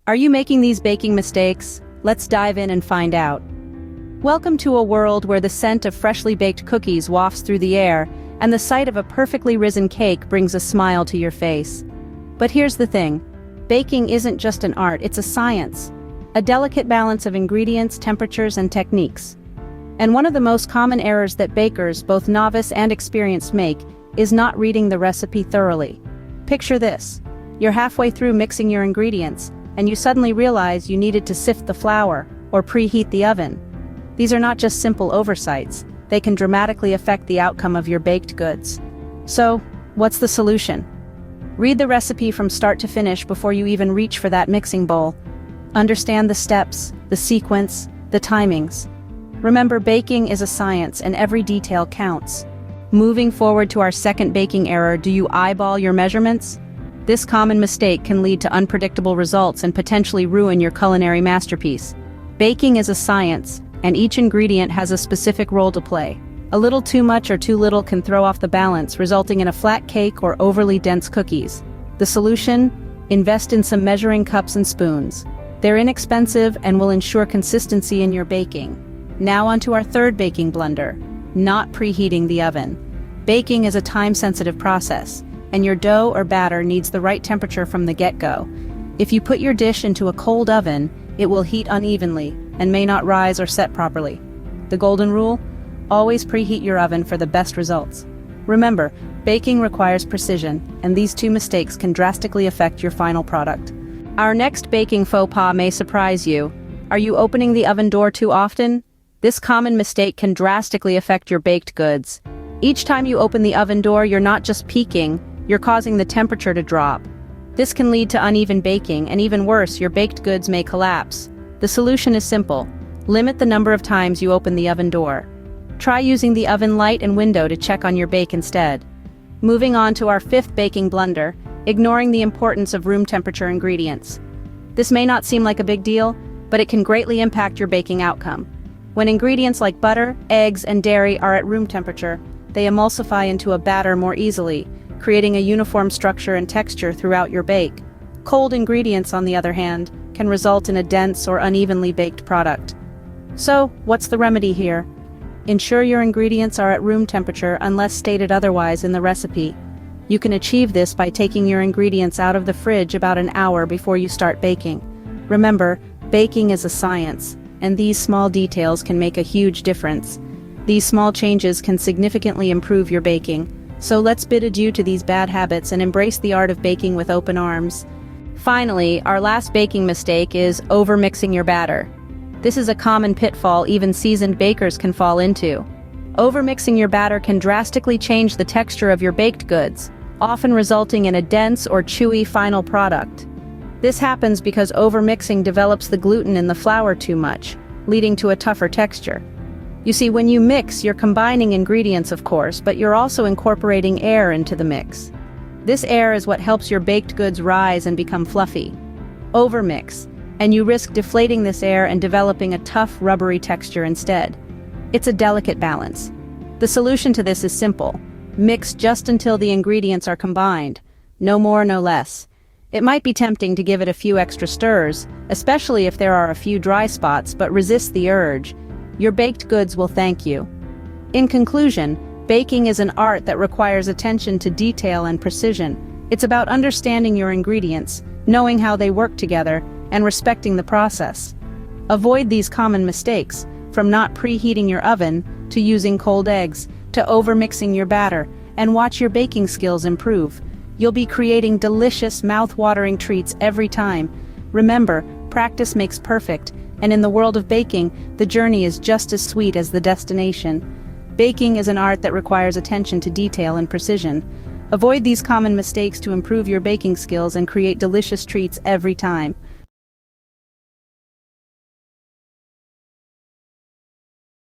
Are you making these baking mistakes? Let's dive in and find out. Welcome to a world where the scent of freshly baked cookies wafts through the air, and the sight of a perfectly risen cake brings a smile to your face. But here's the thing. Baking isn't just an art, it's a science. A delicate balance of ingredients, temperatures, and techniques. And one of the most common errors that bakers, both novice and experienced, make is not reading the recipe thoroughly. Picture this. You're halfway through mixing your ingredients, and you suddenly realize you needed to sift the flour or preheat the oven. These are not just simple oversights, they can dramatically affect the outcome of your baked goods. So, what's the solution? Read the recipe from start to finish before you even reach for that mixing bowl. Understand the steps, the sequence, the timings. Remember, baking is a science and every detail counts. Moving forward to our second baking error, do you eyeball your measurements? This common mistake can lead to unpredictable results and potentially ruin your culinary masterpiece. Baking is a science, and each ingredient has a specific role to play. A little too much or too little can throw off the balance, resulting in a flat cake or overly dense cookies. The solution? Invest in some measuring cups and spoons. They're inexpensive and will ensure consistency in your baking. Now onto our third baking blunder, not preheating the oven. Baking is a time-sensitive process, and your dough or batter needs the right temperature from the get-go. If you put your dish into a cold oven, it will heat unevenly and may not rise or set properly. The golden rule? Always preheat your oven for the best results. Remember, baking requires precision, and these two mistakes can drastically affect your final product. Our next baking faux pas may surprise you. Are you opening the oven door too often? This common mistake can drastically affect your baked goods. Each time you open the oven door, you're not just peeking, you're causing the temperature to drop. This can lead to uneven baking, and even worse, your baked goods may collapse. The solution is simple. Limit the number of times you open the oven door. Try using the oven light and window to check on your bake instead. Moving on to our fifth baking blunder, ignoring the importance of room temperature ingredients. This may not seem like a big deal, but it can greatly impact your baking outcome. When ingredients like butter, eggs, and dairy are at room temperature, they emulsify into a batter more easily, creating a uniform structure and texture throughout your bake. Cold ingredients, on the other hand, can result in a dense or unevenly baked product. So, what's the remedy here? Ensure your ingredients are at room temperature unless stated otherwise in the recipe. You can achieve this by taking your ingredients out of the fridge about an hour before you start baking. Remember, baking is a science, and these small details can make a huge difference. These small changes can significantly improve your baking. So let's bid adieu to these bad habits and embrace the art of baking with open arms. Finally, our last baking mistake is overmixing your batter. This is a common pitfall even seasoned bakers can fall into. Overmixing your batter can drastically change the texture of your baked goods, often resulting in a dense or chewy final product. This happens because overmixing develops the gluten in the flour too much, leading to a tougher texture. You see, when you mix, you're combining ingredients, of course, but you're also incorporating air into the mix. This air is what helps your baked goods rise and become fluffy. Overmix, and you risk deflating this air and developing a tough, rubbery texture instead. It's a delicate balance. The solution to this is simple. Mix just until the ingredients are combined. No more, no less. It might be tempting to give it a few extra stirs, especially if there are a few dry spots, but resist the urge. Your baked goods will thank you. In conclusion, baking is an art that requires attention to detail and precision. It's about understanding your ingredients, knowing how they work together, and respecting the process. Avoid these common mistakes, from not preheating your oven, to using cold eggs, to overmixing your batter, and watch your baking skills improve. You'll be creating delicious, mouth-watering treats every time. Remember, practice makes perfect. And in the world of baking, the journey is just as sweet as the destination. Baking is an art that requires attention to detail and precision. Avoid these common mistakes to improve your baking skills and create delicious treats every time.